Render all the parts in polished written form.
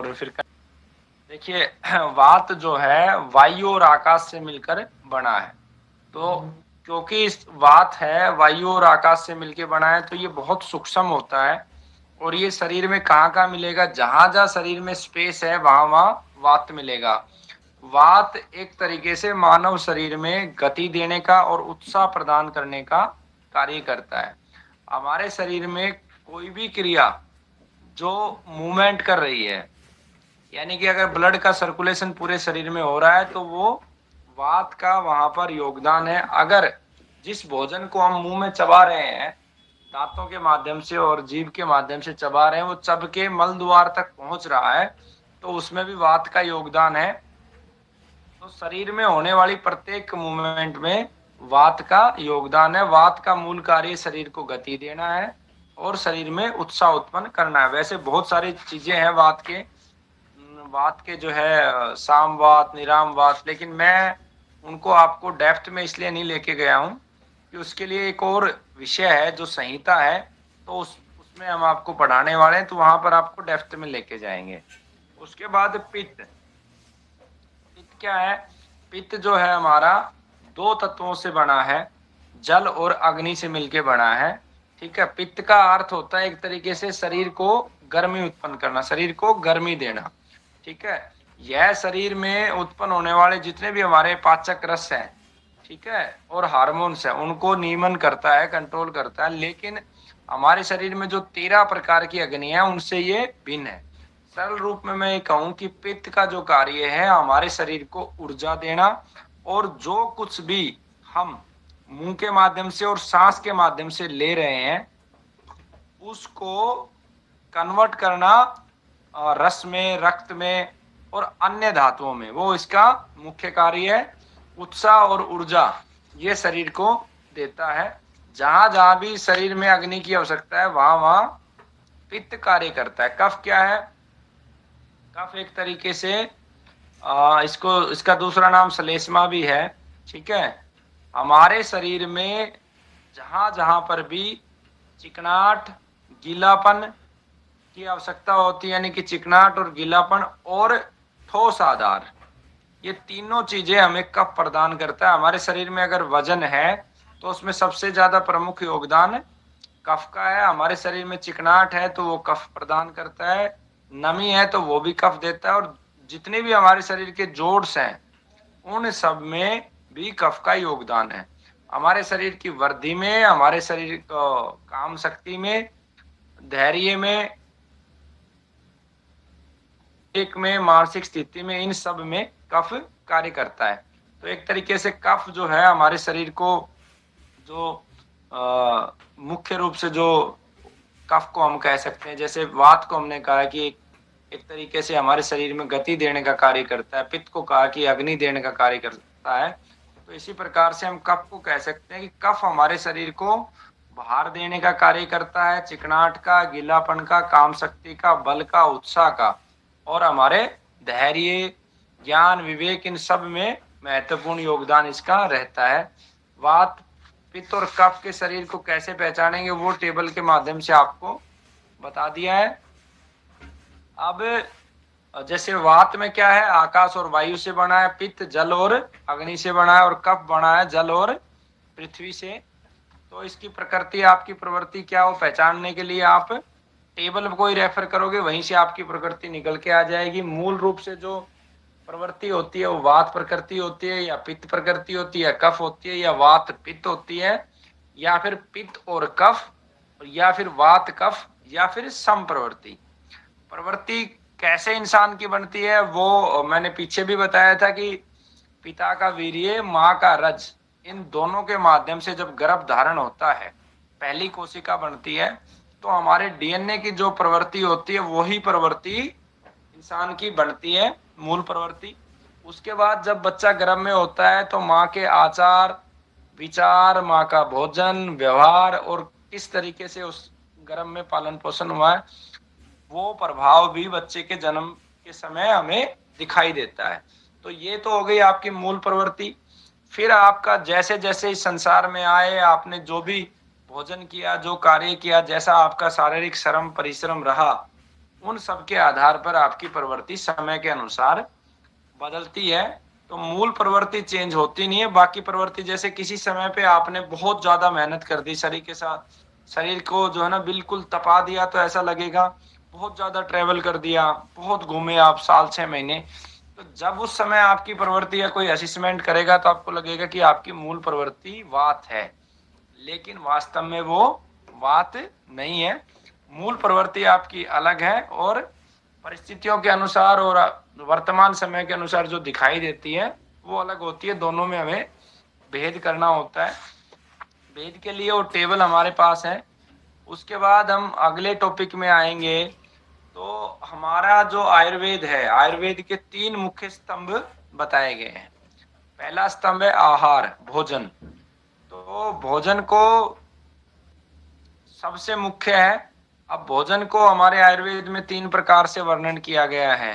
और फिर देखिए वात जो है वायु और आकाश से मिलकर बना है। तो क्योंकि इस वात है वायु और आकाश से मिलकर बना है तो ये बहुत सूक्ष्म होता है और ये शरीर में कहाँ मिलेगा, जहां जहां शरीर में स्पेस है वहां वहां वात मिलेगा। वात एक तरीके से मानव शरीर में गति देने का और उत्साह प्रदान करने का कार्य करता है। हमारे शरीर में कोई भी क्रिया जो मूवमेंट कर रही है, यानी कि अगर ब्लड का सर्कुलेशन पूरे शरीर में हो रहा है तो वो वात का वहां पर योगदान है। अगर जिस भोजन को हम मुंह में चबा रहे हैं, दांतों के माध्यम से और जीभ के माध्यम से चबा रहे हैं, वो चब के मल द्वार तक पहुंच रहा है, तो उसमें भी वात का योगदान है। तो शरीर में होने वाली प्रत्येक मूवमेंट में वात का योगदान है। वात का मूल कार्य शरीर को गति देना है और शरीर में उत्साह उत्पन्न करना है। वैसे बहुत सारी चीजें हैं वात के जो है सामवात, निरामवात, लेकिन मैं उनको आपको डेप्थ में इसलिए नहीं लेके गया हूं कि उसके लिए एक और विषय है जो संहिता है, तो उसमें हम आपको पढ़ाने वाले हैं, तो वहां पर आपको डेप्थ में लेके जाएंगे। उसके बाद पित्त क्या है? पित्त जो है हमारा दो तत्वों से बना है, जल और अग्नि से मिलके बना है। ठीक है, पित्त का अर्थ होता है एक तरीके से शरीर को गर्मी उत्पन्न करना, शरीर को गर्मी देना। ठीक है, यह शरीर में उत्पन्न होने वाले जितने भी हमारे पाचक रस हैं, ठीक है, और हार्मोन्स हैं, उनको नियमन करता है, कंट्रोल करता है। लेकिन हमारे शरीर में जो 13 प्रकार की अग्नि है उनसे ये भिन्न है। सरल रूप में मैं ये कहूं कि पित्त का जो कार्य है हमारे शरीर को ऊर्जा देना, और जो कुछ भी हम मुंह के माध्यम से और सांस के माध्यम से ले रहे हैं उसको कन्वर्ट करना रस में, रक्त में और अन्य धातुओं में, वो इसका मुख्य कार्य है। उत्साह और ऊर्जा ये शरीर को देता है। जहां जहां भी शरीर में अग्नि की आवश्यकता है वहां वहां पित्त कार्य करता है। कफ क्या है? कफ एक तरीके से इसका दूसरा नाम श्लेष्मा भी है। ठीक है, हमारे शरीर में जहां जहां पर भी चिकनाहट, गीलापन की आवश्यकता होती है, यानी कि चिकनाहट और गीलापन और ठोस आधार, ये तीनों चीजें हमें कफ प्रदान करता है। हमारे शरीर में अगर वजन है तो उसमें सबसे ज्यादा प्रमुख योगदान कफ का है। हमारे शरीर में चिकनाहट है तो वो कफ प्रदान करता है, नमी है तो वो भी कफ देता है, और जितने भी हमारे शरीर के जोड्स हैं उन सब में भी कफ का योगदान है। हमारे शरीर की वृद्धि में, हमारे शरीर को काम शक्ति में, धैर्य में, एक में, मानसिक स्थिति में, इन सब में कफ कार्य करता है। तो एक तरीके से कफ जो है हमारे शरीर को जो मुख्य रूप से जो कफ को हम कह सकते हैं, जैसे वात को हमने कहा कि एक तरीके से हमारे शरीर में गति देने का कार्य करता है, पित्त को कहा कि अग्नि देने का कार्य करता है, तो इसी प्रकार से हम कफ को कह सकते हैं कि कफ हमारे शरीर को भार देने का कार्य करता है, चिकनाहट का, गीलापन का, काम शक्ति का, बल का, उत्साह का, और हमारे धैर्य, ज्ञान, विवेक, इन सब में महत्वपूर्ण योगदान इसका रहता है। वात, पित्त और कफ के शरीर को कैसे पहचानेंगे वो टेबल के माध्यम से आपको बता दिया है। अब जैसे वात में क्या है? आकाश और वायु से बना है, पित्त जल और अग्नि से बना है, और कफ बना है जल और पृथ्वी से। तो इसकी प्रकृति, आपकी प्रवृत्ति क्या हो, पहचानने के लिए आप टेबल को ही रेफर करोगे, वहीं से आपकी प्रकृति निकल के आ जाएगी। मूल रूप से जो प्रवृत्ति होती है वो वात प्रकृति होती है, या पित्त प्रकृति होती है, कफ होती है, या वात पित्त होती है, या फिर पित्त और कफ, या फिर वात कफ, या फिर सम प्रवृत्ति। प्रवृत्ति कैसे इंसान की बनती है वो मैंने पीछे भी बताया था कि पिता का वीर्य, माँ का रज, इन दोनों के माध्यम से जब गर्भ धारण होता है, पहली कोशिका बनती है, तो हमारे डीएनए की जो प्रवृत्ति होती है वही प्रवृत्ति इंसान की बनती है, मूल प्रवृत्ति। उसके बाद जब बच्चा गर्भ में होता है तो माँ के आचार विचार, माँ का भोजन, व्यवहार, और किस तरीके से उस गर्भ में पालन पोषण हुआ है, वो प्रभाव भी बच्चे के जन्म के समय हमें दिखाई देता है। तो ये तो हो गई आपकी मूल प्रवृत्ति। फिर आपका जैसे जैसे इस संसार में आए, आपने जो भी भोजन किया, जो कार्य किया, जैसा आपका शारीरिक श्रम परिश्रम रहा, उन सब के आधार पर आपकी प्रवृत्ति समय के अनुसार बदलती है। तो मूल प्रवृत्ति चेंज होती नहीं है, बाकी प्रवृत्ति जैसे किसी समय पे आपने बहुत ज्यादा मेहनत कर दी शरीर के साथ, शरीर को जो है ना बिल्कुल तपा दिया, तो ऐसा लगेगा। बहुत ज्यादा ट्रेवल कर दिया, बहुत घूमे आप साल 6 महीने, तो जब उस समय आपकी प्रवृत्ति या कोई असेसमेंट करेगा तो आपको लगेगा कि आपकी मूल प्रवृत्ति वात है, लेकिन वास्तव में वो वात नहीं है। मूल प्रवृत्ति आपकी अलग है और परिस्थितियों के अनुसार और वर्तमान समय के अनुसार जो दिखाई देती है वो अलग होती है। दोनों में हमें भेद करना होता है। भेद के लिए वो टेबल हमारे पास है। उसके बाद हम अगले टॉपिक में आएंगे। तो हमारा जो आयुर्वेद है, आयुर्वेद के 3 मुख्य स्तंभ बताए गए हैं। पहला स्तंभ है आहार, भोजन। तो भोजन को सबसे मुख्य है। अब भोजन को हमारे आयुर्वेद में 3 प्रकार से वर्णन किया गया है।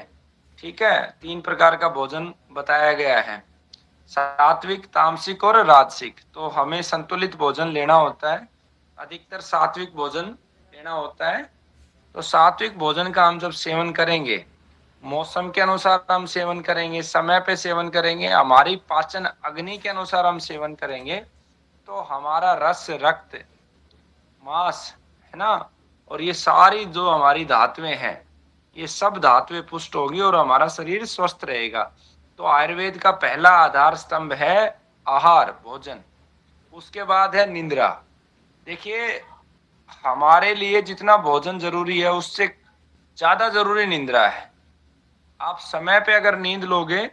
ठीक है, 3 प्रकार का भोजन बताया गया है, सात्विक, तामसिक और राजसिक। तो हमें संतुलित भोजन लेना होता है, अधिकतर सात्विक भोजन लेना होता है। तो सात्विक भोजन का हम जब सेवन करेंगे, मौसम के अनुसार हम सेवन करेंगे, समय पे सेवन करेंगे, हमारी पाचन अग्नि के अनुसार हम सेवन करेंगे, तो हमारा रस, रक्त, मांस है ना, और ये सारी जो हमारी धातुएं हैं, ये सब धातुएं पुष्ट होगी और हमारा शरीर स्वस्थ रहेगा। तो आयुर्वेद का पहला आधार स्तंभ है आहार, भोजन। उसके बाद है निद्रा। देखिए, हमारे लिए जितना भोजन जरूरी है उससे ज्यादा जरूरी निद्रा है। आप समय पे अगर नींद लोगे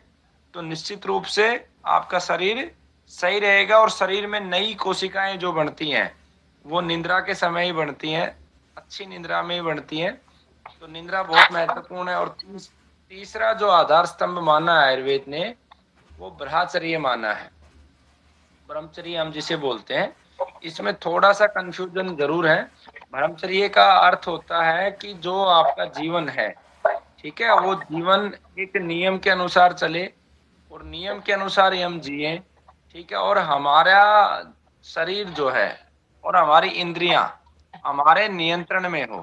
तो निश्चित रूप से आपका शरीर सही रहेगा, और शरीर में नई कोशिकाएं जो बनती हैं वो निद्रा के समय ही बनती हैं, अच्छी निद्रा में ही बनती हैं। तो निद्रा बहुत महत्वपूर्ण है। और तीसरा जो आधार स्तंभ माना है आयुर्वेद ने, वो ब्रह्मचर्य माना है। ब्रह्मचर्य हम जिसे बोलते हैं, इसमें थोड़ा सा कंफ्यूजन जरूर है। ब्रह्मचर्य का अर्थ होता है कि जो आपका जीवन है, ठीक है, वो जीवन एक नियम के अनुसार चले और नियम के अनुसार ही हम जिए। ठीक है, और हमारा शरीर जो है और हमारी इंद्रियां हमारे नियंत्रण में हो।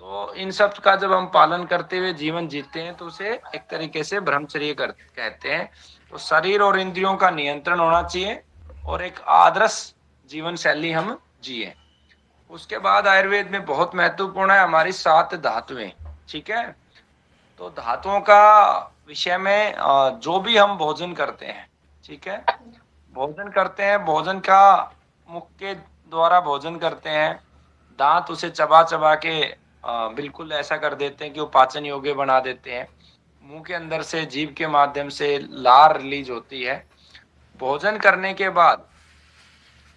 तो इन सब का जब हम पालन करते हुए जीवन जीते हैं तो उसे एक तरीके से ब्रह्मचर्य कहते हैं। तो शरीर और इंद्रियों का नियंत्रण होना चाहिए और एक आदर्श जीवन शैली हम जिए। उसके बाद आयुर्वेद में बहुत महत्वपूर्ण है हमारी 7 धातुएं। ठीक है, तो धातुओं का विषय में जो भी हम भोजन करते हैं, ठीक है, भोजन करते हैं, भोजन का मुख के द्वारा भोजन करते हैं, दांत उसे चबा चबा के बिल्कुल ऐसा कर देते हैं कि वो पाचन योग्य बना देते हैं। मुंह के अंदर से जीभ के माध्यम से लार रिलीज होती है। भोजन करने के बाद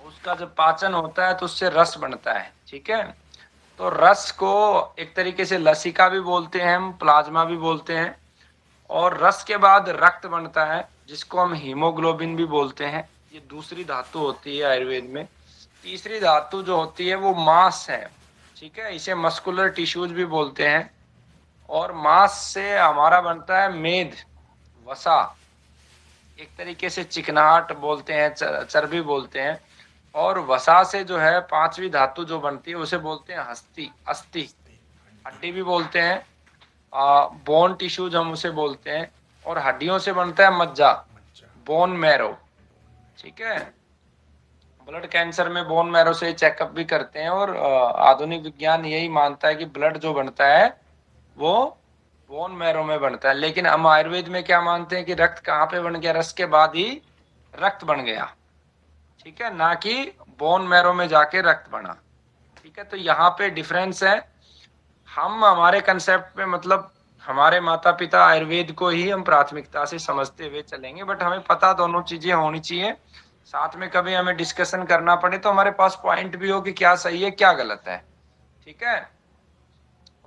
उसका जब पाचन होता है तो उससे रस बनता है। ठीक है, तो रस को एक तरीके से लसिका भी बोलते हैं, हम प्लाज्मा भी बोलते हैं। और रस के बाद रक्त बनता है जिसको हम हीमोग्लोबिन भी बोलते हैं। ये दूसरी धातु होती है आयुर्वेद में। तीसरी धातु जो होती है वो मांस है। ठीक है, इसे मस्कुलर टिश्यूज भी बोलते हैं। और मांस से हमारा बनता है मेद, वसा, एक तरीके से चिकनाहट बोलते हैं, चर्बी बोलते हैं। और वसा से जो है 5वीं धातु जो बनती है उसे बोलते हैं हस्ती, अस्थि, हड्डी भी बोलते हैं। बोन टिश्यूज हम उसे बोलते हैं। और हड्डियों से बनता है मज्जा, बोन मैरो। ठीक है, ब्लड कैंसर में बोन मैरो से चेकअप भी करते हैं। और आधुनिक विज्ञान यही मानता है कि ब्लड जो बनता है वो बोन मैरो में बनता है। लेकिन हम आयुर्वेद में क्या मानते हैं कि रक्त कहाँ पे बन गया, रस के बाद ही रक्त बन गया। ठीक है, ना कि बोन मैरो में जाके रक्त बना। ठीक है, तो यहाँ पे डिफरेंस है। हम हमारे कंसेप्ट में मतलब हमारे माता पिता आयुर्वेद को ही हम प्राथमिकता से समझते हुए चलेंगे, बट हमें पता दोनों चीजें होनी चाहिए। साथ में कभी हमें डिस्कशन करना पड़े तो हमारे पास पॉइंट भी हो कि क्या सही है क्या गलत है। ठीक है,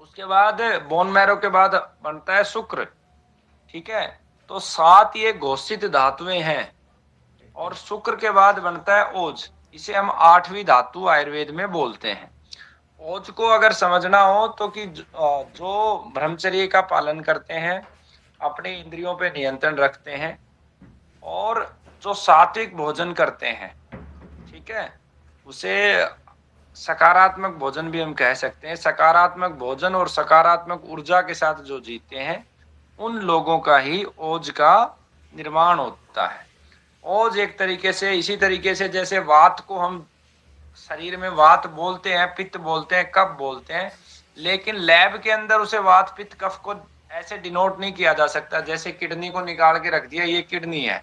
उसके बाद बोन मैरो के बाद बनता है शुक्र। ठीक है, तो 7 ये घोषित धातुएं हैं। और शुक्र के बाद बनता है ओज, इसे हम 8वीं धातु आयुर्वेद में बोलते हैं। ओज को अगर समझना हो तो कि जो ब्रह्मचर्य का पालन करते हैं, अपने इंद्रियों पे नियंत्रण रखते हैं और जो सात्विक भोजन करते हैं, ठीक है, उसे सकारात्मक भोजन भी हम कह सकते हैं। सकारात्मक भोजन और सकारात्मक ऊर्जा के साथ जो जीते हैं उन लोगों का ही ओज का निर्माण होता है। ओज एक तरीके से इसी तरीके से जैसे वात को हम शरीर में वात बोलते हैं, पित्त बोलते हैं, कफ बोलते हैं, लेकिन लैब के अंदर उसे वात पित्त कफ को ऐसे डिनोट नहीं किया जा सकता जैसे किडनी को निकाल के रख दिया ये किडनी है।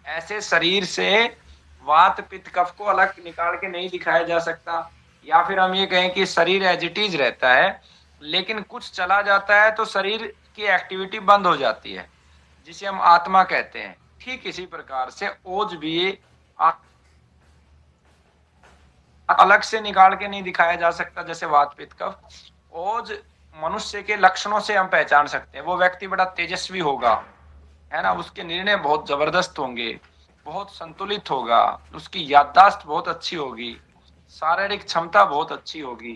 ऐसे शरीर से वात पित्त कफ को अलग निकाल के नहीं दिखाया जा सकता। या फिर हम ये कहें कि शरीर एज इट इज रहता है, लेकिन कुछ चला जाता है तो शरीर की एक्टिविटी बंद हो जाती है, जिसे हम आत्मा कहते हैं। ठीक इसी प्रकार से ओज भी अलग से निकाल के नहीं दिखाया जा सकता जैसे वात पित्त कफ। ओज मनुष्य के लक्षणों से हम पहचान सकते हैं। वो व्यक्ति बड़ा तेजस्वी होगा, है ना, उसके निर्णय बहुत जबरदस्त होंगे, बहुत संतुलित होगा, उसकी याददाश्त बहुत अच्छी होगी, शारीरिक क्षमता बहुत अच्छी होगी,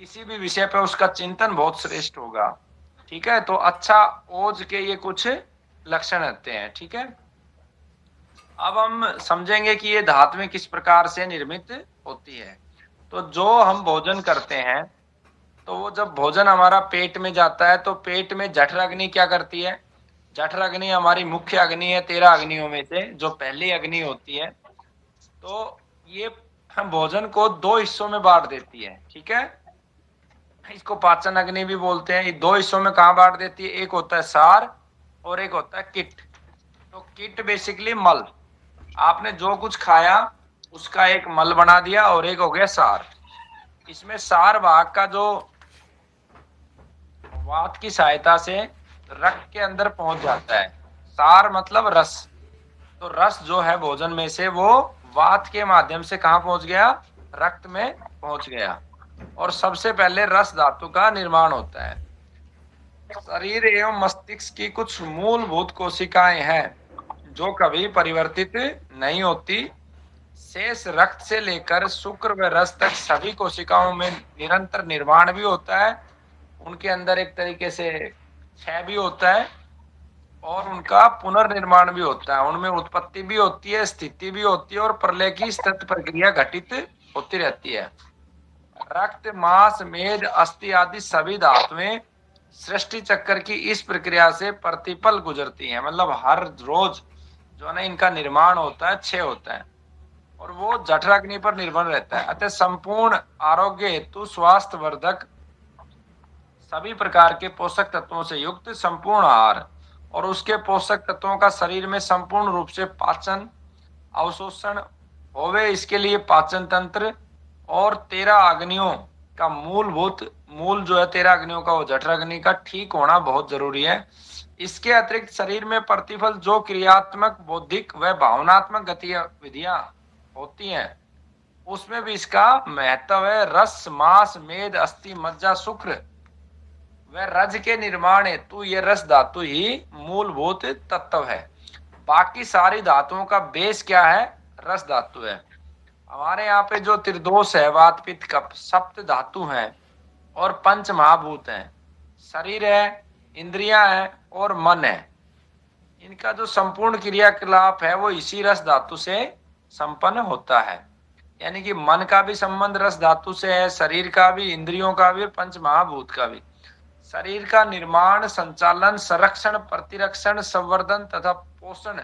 किसी भी विषय पर उसका चिंतन बहुत श्रेष्ठ होगा। ठीक है, तो अच्छा ओज के ये कुछ लक्षण रहते हैं। ठीक है, अब हम समझेंगे कि ये धातुएं किस प्रकार से निर्मित होती है। तो जो हम भोजन करते हैं, तो वो जब भोजन हमारा पेट में जाता है तो पेट में जठर अग्नि क्या करती है। जठर अग्नि हमारी मुख्य अग्नि है 13 अग्नियों में से, जो पहली अग्नि होती है। तो ये भोजन को 2 हिस्सों में बांट देती है। ठीक है, इसको पाचन अग्नि भी बोलते हैं। ये 2 हिस्सों में कहाँ बांट देती है, एक होता है सार और एक होता है किट। तो किट बेसिकली मल, आपने जो कुछ खाया उसका एक मल बना दिया, और एक हो गया सार। इसमें सार भाग का जो वात की सहायता से रक्त के अंदर पहुंच जाता है। सार मतलब रस। तो रस जो है भोजन में से वो वात के माध्यम से कहाँ पहुंच गया, रक्त में पहुंच गया, और सबसे पहले रस धातु का निर्माण होता है। शरीर एवं मस्तिष्क की कुछ मूलभूत कोशिकाएं हैं जो कभी परिवर्तित नहीं होती। शेष रक्त से लेकर शुक्र व रस तक सभी कोशिकाओं में निरंतर निर्माण भी होता है। उनके अंदर एक तरीके से क्षय भी होता है और उनका पुनर्निर्माण भी होता है। उनमें उत्पत्ति भी होती है, स्थिति भी होती है, और प्रलय की सतत प्रक्रिया घटित होती रहती है। रक्त, मांस, मेद, अस्थि आदि सभी धातुएं सृष्टि चक्र की इस प्रक्रिया से प्रतिपल गुजरती हैं। मतलब हर रोज जो है ना इनका निर्माण होता है, क्षय होता है, और वो जठर अग्नि पर निर्भर रहता है। अतः संपूर्ण आरोग्य हेतु स्वास्थ्य वर्धक सभी प्रकार के पोषक तत्वों से युक्त संपूर्ण आहार और उसके पोषक तत्वों का शरीर में संपूर्ण रूप से पाचन अवशोषण होवे, इसके लिए पाचन तंत्र और 13 अग्नियों का मूल जो है 13 अग्नियों का, वो जठर अग्नि का ठीक होना बहुत जरूरी है। इसके अतिरिक्त शरीर में प्रतिफल जो क्रियात्मक, बौद्धिक व भावनात्मक गतिविधियां होती हैं उसमें भी इसका महत्व है। रस, मांस, मेद, अस्थि, मज्जा, शुक्र व रज के निर्माण हेतु ये रस धातु ही मूलभूत तत्व है। बाकी सारी धातुओं का बेस क्या है, रस धातु है। हमारे यहाँ पे जो त्रिदोष है, वात पित्त कफ, सप्त धातु हैं और पंच महाभूत हैं। शरीर है, इंद्रियां हैं और मन है। इनका जो संपूर्ण क्रियाकलाप है वो इसी रस धातु से संपन्न होता है। यानी कि मन का भी संबंध रस धातु से है, शरीर का भी, इंद्रियों का भी, पंच महाभूत का भी। शरीर का निर्माण, संचालन, संरक्षण, प्रतिरक्षण, संवर्धन तथा पोषण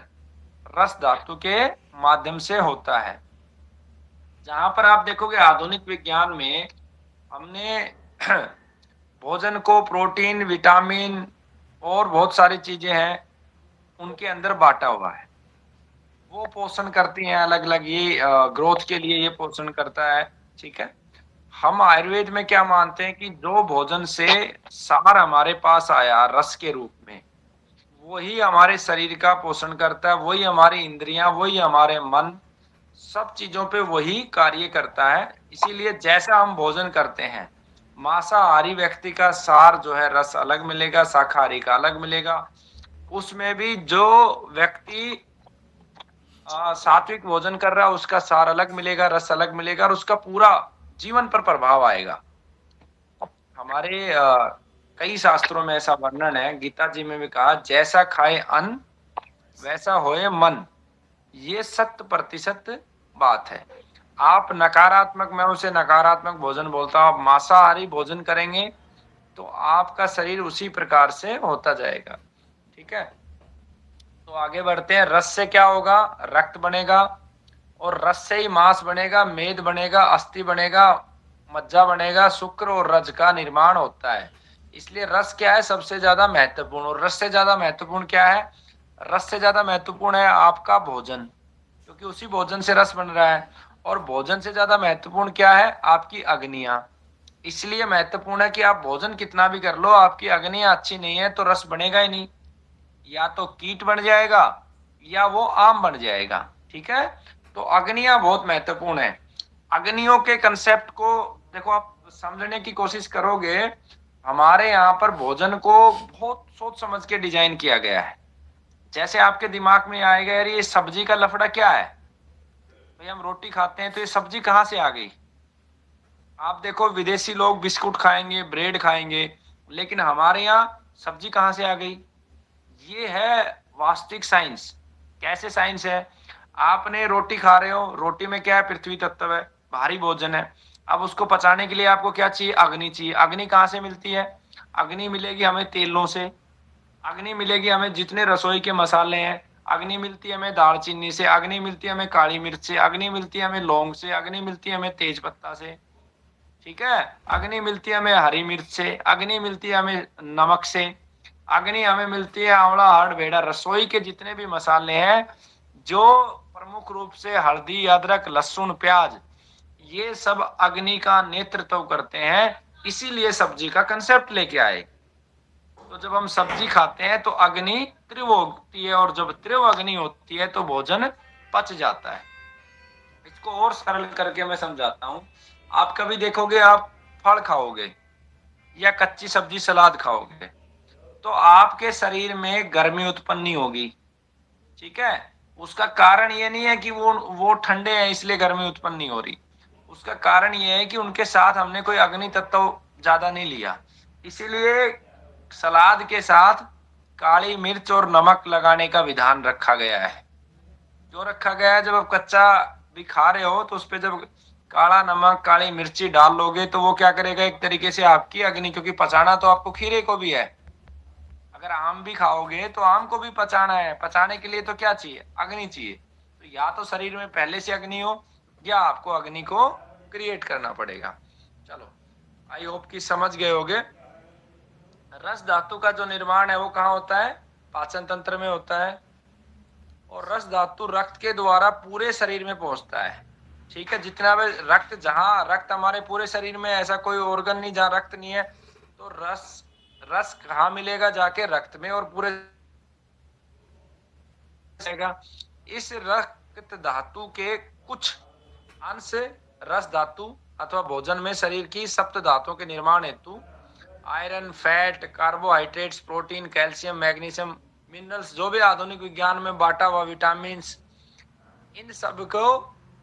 रस धातु के माध्यम से होता है। जहां पर आप देखोगे आधुनिक विज्ञान में हमने भोजन को प्रोटीन, विटामिन और बहुत सारी चीजें हैं उनके अंदर बांटा हुआ है। वो पोषण करती हैं अलग अलग, ये ग्रोथ के लिए ये पोषण करता है। ठीक है, हम आयुर्वेद में क्या मानते हैं कि जो भोजन से सार हमारे पास आया रस के रूप में, वही हमारे शरीर का पोषण करता है, वही हमारी इंद्रियां, वही हमारे मन, सब चीजों पे वही कार्य करता है। इसीलिए जैसा हम भोजन करते हैं, मांसाहारी व्यक्ति का सार जो है रस अलग मिलेगा, शाकाहारी का अलग मिलेगा। उसमें भी जो व्यक्ति सात्विक भोजन कर रहा है उसका सार अलग मिलेगा, रस अलग मिलेगा, और उसका पूरा जीवन पर प्रभाव आएगा। हमारे कई शास्त्रों में ऐसा वर्णन है, गीता जी में भी कहा जैसा खाए अन्न वैसा होए मन। ये 100% बात है। आप नकारात्मक, मैं उसे नकारात्मक भोजन बोलता हूँ, आप मांसाहारी भोजन करेंगे तो आपका शरीर उसी प्रकार से होता जाएगा। ठीक है, तो आगे बढ़ते हैं। रस से क्या होगा? रक्त बनेगा, और रस से ही मांस बनेगा, मेद बनेगा, अस्थि बनेगा, मज्जा बनेगा, शुक्र और रज का निर्माण होता है। इसलिए रस क्या है? सबसे ज्यादा महत्वपूर्ण। और रस से ज्यादा महत्वपूर्ण क्या है? रस से ज्यादा महत्वपूर्ण है आपका भोजन, क्योंकि उसी भोजन से रस बन रहा है। और भोजन से ज्यादा महत्वपूर्ण क्या है? आपकी अग्नियां। इसलिए महत्वपूर्ण है कि आप भोजन कितना भी कर लो, आपकी अग्नियां अच्छी नहीं है तो रस बनेगा ही नहीं, या तो कीट बन जाएगा या वो आम बन जाएगा। ठीक है, तो अग्नियां बहुत महत्वपूर्ण है। अग्नियों के कंसेप्ट को देखो, आप समझने की कोशिश करोगे। हमारे यहाँ पर भोजन को बहुत सोच समझ के डिजाइन किया गया है। जैसे आपके दिमाग में आएगा, यार ये सब्जी का लफड़ा क्या है भाई, हम रोटी खाते हैं तो ये सब्जी कहाँ से आ गई। आप देखो विदेशी लोग बिस्कुट खाएंगे, ब्रेड खाएंगे, लेकिन हमारे यहाँ सब्जी कहाँ से आ गई। ये है वास्तविक साइंस। कैसे साइंस है? आपने रोटी खा रहे हो, रोटी में क्या है? पृथ्वी तत्व है, भारी भोजन है। अब उसको पचाने के लिए आपको क्या चाहिए? अग्नि चाहिए। अग्नि कहाँ से मिलती है? अग्नि मिलेगी हमें तेलों से, अग्नि मिलेगी हमें जितने रसोई के मसाले हैं, अग्नि मिलती है हमें दालचीनी से, अग्नि मिलती है हमें काली मिर्च से, अग्नि मिलती है हमें लौंग से, अग्नि मिलती है हमें तेज पत्ता से। ठीक है, अग्नि मिलती है हमें हरी मिर्च से, अग्नि मिलती है हमें नमक से, अग्नि हमें मिलती है आंवला, हर्ड, भेड़ा। रसोई के जितने भी मसाले हैं, जो प्रमुख रूप से हल्दी, अदरक, लहसुन, प्याज, ये सब अग्नि का नेतृत्व करते हैं। इसीलिए सब्जी का कंसेप्ट लेके आए। तो जब हम सब्जी खाते हैं तो अग्नि तीव्र होती है, और जब तीव्र अग्नि होती है तो भोजन पच जाता है। इसको और सरल करके मैं समझाता हूँ। आप कभी देखोगे, आप फल खाओगे या कच्ची सब्जी सलाद खाओगे तो आपके शरीर में गर्मी उत्पन्न नहीं होगी। ठीक है, उसका कारण ये नहीं है कि वो ठंडे हैं इसलिए गर्मी उत्पन्न नहीं हो रही। उसका कारण ये है कि उनके साथ हमने कोई अग्नि तत्व ज्यादा नहीं लिया। इसीलिए सलाद के साथ काली मिर्च और नमक लगाने का विधान रखा गया है। जो रखा गया है, जब आप कच्चा भी खा रहे हो तो उस पर जब काला नमक, काली मिर्ची डाल लोगे तो वो क्या करेगा? एक तरीके से आपकी अग्नि, क्योंकि पचाना तो आपको खीरे को भी है। अगर आम भी खाओगे तो आम को भी पचाना है। पचाने के लिए तो क्या चाहिए? अग्नि चाहिए। तो या तो शरीर में पहले से अग्नि हो, या आपको अग्नि को क्रिएट करना पड़ेगा। चलो, आई होप कि समझ गए होगे। रस धातु का जो निर्माण है वो कहाँ होता है? पाचन तंत्र में होता है। और रस धातु रक्त के द्वारा पूरे शरीर में पहुंचता है। ठीक है, जितना भी रक्त, जहां रक्त हमारे पूरे शरीर में, ऐसा कोई ऑर्गन नहीं जहां रक्त नहीं है। तो रस रस कहाँ मिलेगा? जाके रक्त में, और पूरे इस रक्त धातु के कुछ अंश रस धातु अथवा भोजन में शरीर की सप्त धातुओं के निर्माण हेतु iron, fat, carbohydrates, protein, calcium, magnesium, minerals, जो भी आधुनिक विज्ञान में बांटा हुआ विटामिन, इन सब को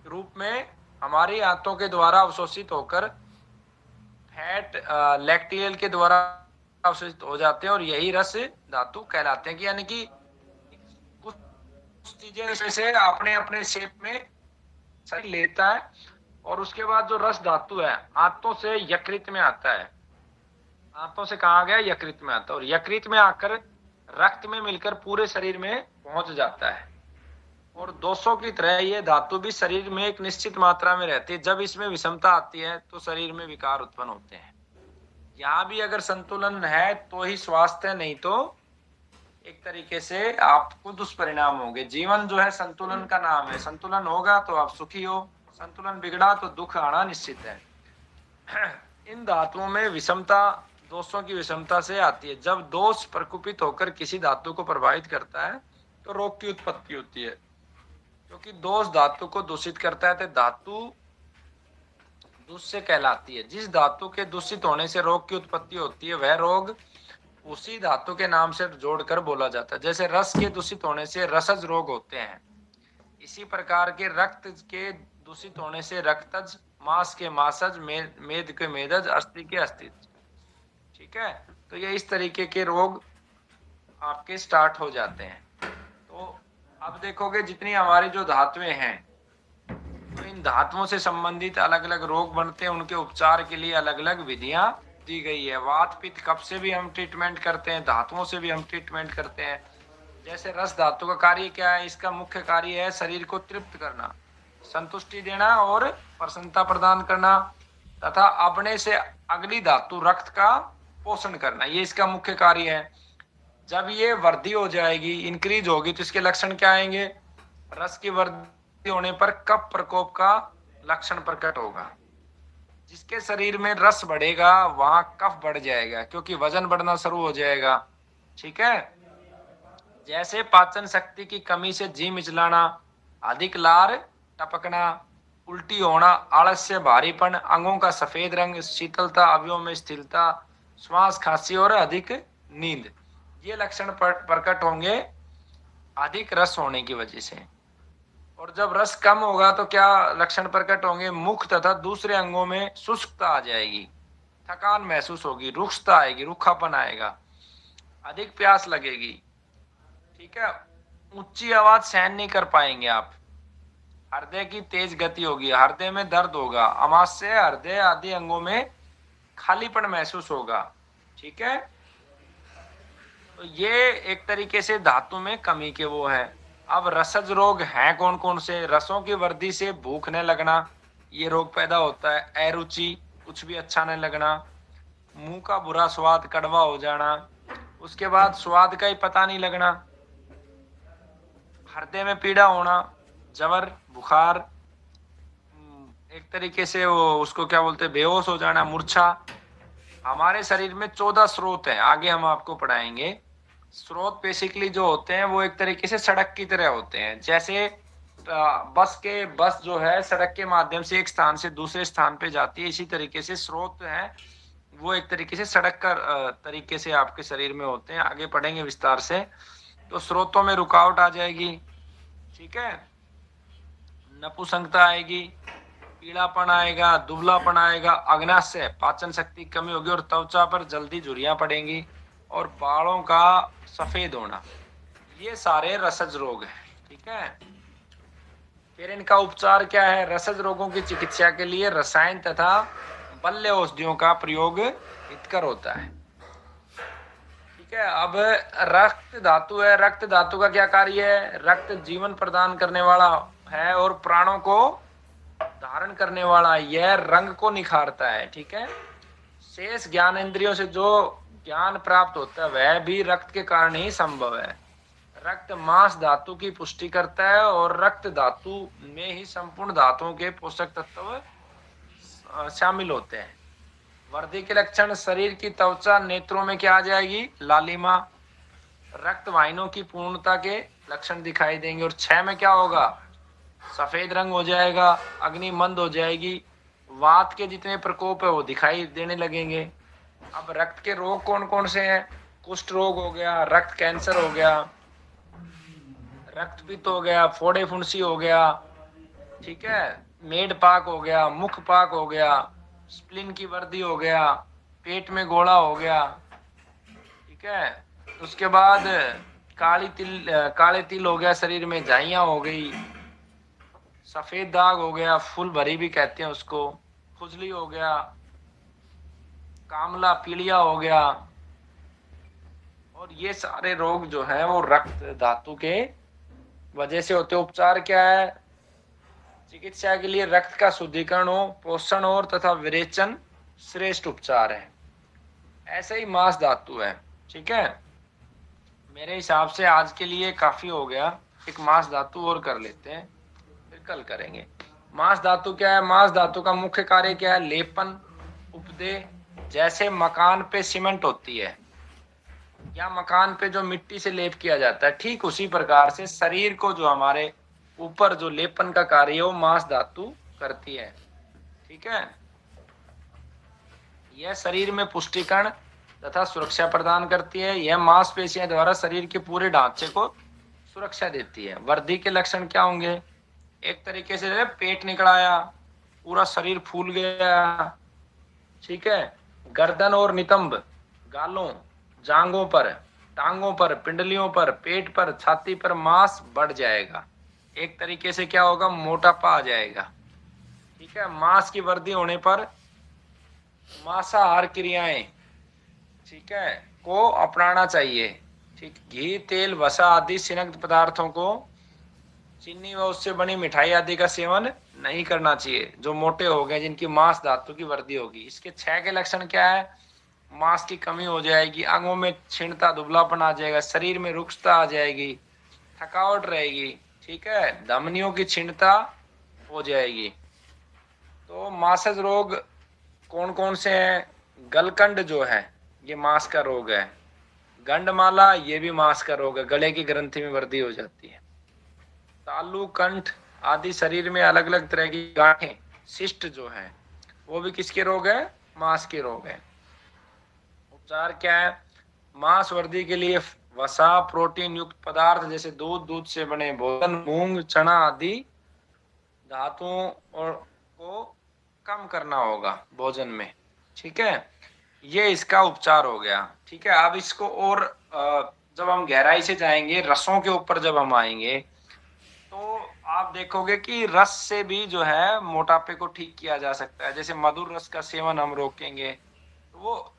रूप में हमारी आंतों के द्वारा अवशोषित होकर फैट लैक्टियल के द्वारा अवशोषित हो जाते हैं, और यही रस धातु कहलाते हैं। कि यानी कि कुछ चीजें इसमें से अपने अपने शेप में शरीर लेता है, और उसके बाद जो रस धातु है आंतों से यकृत में आता है। आंतों से कहा गया? यकृत में आता है, और यकृत में आकर रक्त में मिलकर पूरे शरीर में पहुंच जाता है। और दोषों की तरह ये धातु भी शरीर में एक निश्चित मात्रा में रहती है। जब इसमें विषमता आती है तो शरीर में विकार उत्पन्न होते हैं। यहाँ भी अगर संतुलन है तो ही स्वास्थ्य है, नहीं तो एक तरीके से आपको दुष्परिणाम होंगे। जीवन जो है संतुलन का नाम है। संतुलन होगा तो आप सुखी हो, संतुलन बिगड़ा तो दुख आना निश्चित है। इन धातुओं में विषमता दोषों की विषमता से आती है। जब दोष प्रकुपित होकर किसी धातु को प्रभावित करता है तो रोग की उत्पत्ति होती है, क्योंकि दोष धातु को दूषित करता है। तो धातु दूष्य कहलाती है। जिस धातु के दूषित होने से रोग की उत्पत्ति होती है, वह रोग उसी धातु के नाम से जोड़कर बोला जाता है। जैसे रस के दूषित होने से रसज रोग होते हैं, इसी प्रकार के रक्त के दूषित होने से रक्तज, मांस के मांसज, मेद के मेदज, अस्थि के अस्थिज। ठीक है, तो ये इस तरीके के रोग आपके स्टार्ट हो जाते हैं। तो अब देखोगे जितनी हमारी जो धातुएं हैं, तो इन जिन धातुओं से संबंधित अलग अलग रोग बनते हैं उनके उपचार के लिए अलग अलग विधियां दी गई है। वात पित्त कफ से भी हम ट्रीटमेंट करते हैं, धातुओं से भी हम ट्रीटमेंट करते हैं। जैसे रस धातु का कार्य क्या है? इसका मुख्य कार्य है शरीर को तृप्त करना, संतुष्टि देना और प्रसन्नता प्रदान करना तथा अपने से अगली धातु रक्त का पोषण करना, ये इसका मुख्य कार्य है। जब ये वृद्धि हो जाएगी, इंक्रीज होगी, तो इसके लक्षण क्या आएंगे? रस की वृद्धि होने पर कफ प्रकोप का लक्षण प्रकट होगा। जिसके शरीर में रस बढ़ेगा वहां कफ बढ़ जाएगा, क्योंकि वजन बढ़ना शुरू हो जाएगा। ठीक है। जैसे पाचन शक्ति की कमी से जी मिचलाना, अधिक लार टपकना, उल्टी होना, आलस्य, भारीपन, अंगों का सफेद रंग, शीतलता, अवयवों में स्थिरता, श्वास, खांसी और अधिक नींद, ये लक्षण प्रकट होंगे अधिक रस होने की वजह से। और जब रस कम होगा तो क्या लक्षण प्रकट होंगे? मुख तथा दूसरे अंगों में शुष्कता आ जाएगी, थकान महसूस होगी, रुक्षता आएगी, रूखापन आएगा, अधिक प्यास लगेगी। ठीक है। ऊंची आवाज सहन नहीं कर पाएंगे आप, हृदय की तेज गति होगी, हृदय में दर्द होगा, आमाशय, हृदय आदि अंगों में खालीपन महसूस होगा। ठीक है। तो ये एक तरीके से धातु में कमी के वो है। अब रसज रोग हैं कौन कौन से? रसों की वृद्धि से भूखने लगना, ये रोग पैदा होता है। अरुचि, कुछ भी अच्छा नहीं लगना, मुंह का बुरा स्वाद, कड़वा हो जाना, उसके बाद स्वाद का ही पता नहीं लगना, हृदय में पीड़ा होना, जवर, बुखार, एक तरीके से वो उसको क्या बोलते हैं, बेहोश हो जाना, मूर्छा। हमारे शरीर में 14 स्रोत हैं, आगे हम आपको पढ़ाएंगे। स्रोत बेसिकली जो होते हैं वो एक तरीके से सड़क की तरह होते हैं। जैसे बस जो है सड़क के माध्यम से एक स्थान से दूसरे स्थान पे जाती है, इसी तरीके से स्रोत है वो एक तरीके से सड़क का तरीके से आपके शरीर में होते हैं। आगे पढ़ेंगे विस्तार से। तो स्रोतों में रुकावट आ जाएगी। ठीक है। नपुंसकता आएगी, पीलापन आएगा, दुबलापन आएगा, अग्नाशय, पाचन शक्ति कमी होगी और त्वचा पर जल्दी झुर्रियां पड़ेंगी और बालों का सफेद होना, ये सारे रसज रोग हैं। ठीक है। फिर इनका उपचार क्या है? रसज रोगों की चिकित्सा के लिए रसायन तथा बल्य औषधियों का प्रयोग हितकर होता है। ठीक है। अब रक्त धातु है। रक्त धातु का क्या कार्य है? रक्त जीवन प्रदान करने वाला है और प्राणों को धारण करने वाला। यह रंग को निखारता है। ठीक है। शेष ज्ञान इंद्रियों से जो ज्ञान प्राप्त होता है वह भी रक्त के कारण ही संभव है। रक्त मांस धातु की पुष्टि करता है और रक्त धातु में ही संपूर्ण धातुओं के पोषक तत्व शामिल होते हैं। वृद्धि के लक्षण, शरीर की त्वचा, नेत्रों में क्या आ जाएगी? लालिमा। रक्त वाहिनियों की पूर्णता के लक्षण दिखाई देंगे। और 6 में क्या होगा? सफेद रंग हो जाएगा, अग्नि मंद हो जाएगी, वात के जितने प्रकोप है वो दिखाई देने लगेंगे। अब रक्त के रोग कौन कौन से हैं? कुष्ठ रोग हो गया, रक्त कैंसर हो गया, रक्तपित्त हो गया, फोड़े फुंसी हो गया। ठीक है। मेदपाक हो गया, मुख पाक हो गया, स्प्लीन की वृद्धि हो गया, पेट में गोला हो गया। ठीक है। उसके बाद काले तिल हो गया, शरीर में झाइयां हो गई, सफेद दाग हो गया, फूल भरी भी कहते हैं उसको, खुजली हो गया, कामला पीलिया हो गया। और ये सारे रोग जो है वो रक्त धातु के वजह से होते। उपचार क्या है? चिकित्सा के लिए रक्त का शुद्धिकरण हो, पोषण और तथा विरेचन श्रेष्ठ उपचार है। ऐसे ही मांस धातु है। ठीक है। मेरे हिसाब से आज के लिए काफी हो गया। एक मांस धातु और कर लेते हैं, फिर कल करेंगे। मांस धातु क्या है? मांस धातु का मुख्य कार्य क्या है? लेपन, उपदेय। जैसे मकान पे सीमेंट होती है या मकान पे जो मिट्टी से लेप किया जाता है, ठीक उसी प्रकार से शरीर को जो हमारे ऊपर जो लेपन का कार्य है वो मांस धातु करती है। ठीक है। यह शरीर में पुष्टिकरण तथा सुरक्षा प्रदान करती है। यह मांसपेशियों द्वारा शरीर के पूरे ढांचे को सुरक्षा देती है। वृद्धि के लक्षण क्या होंगे? एक तरीके से पेट निकल आया, पूरा शरीर फूल गया। ठीक है। गर्दन और नितंब, गालों, जांघों पर, टांगों पर, पिंडलियों पर, पेट पर, छाती पर मांस बढ़ जाएगा। एक तरीके से क्या होगा? मोटापा आ जाएगा। ठीक है, मांस की वृद्धि होने पर मांसाहार क्रियाएं, ठीक है, को अपनाना चाहिए। ठीक, घी, तेल, वसा आदि स्निग्ध पदार्थों को, चीनी व उससे बनी मिठाई आदि का सेवन नहीं करना चाहिए। जो मोटे हो गए, जिनकी मांस धातु की वृद्धि होगी। इसके 6 के लक्षण क्या है? मांस की कमी हो जाएगी, अंगों में क्षीणता, दुबलापन आ जाएगा, शरीर में रुक्षता आ जाएगी, थकावट रहेगी, ठीक है, धमनियों की क्षीणता हो जाएगी। तो मांसज रोग कौन कौन से हैं? गलकंड जो है ये मांस का रोग है। गंडमाला ये भी मांस का रोग है, गले की ग्रंथि में वृद्धि हो जाती है। तालु, कंठ आदि शरीर में अलग अलग तरह की गांठें, शिष्ट जो है वो भी किसके रोग है? मांस के रोग है। उपचार क्या है? मांस वृद्धि के लिए वसा, प्रोटीन युक्त पदार्थ जैसे दूध, दूध से बने भोजन, मूंग, चना आदि धातुओं और को कम करना होगा भोजन में। ठीक है, ये इसका उपचार हो गया। ठीक है, अब इसको और जब हम गहराई से जाएंगे, रसों के ऊपर जब हम आएंगे, तो आप देखोगे कि रस से भी जो है मोटापे को ठीक किया जा सकता है। जैसे मधुर रस का सेवन हम रोकेंगे तो वो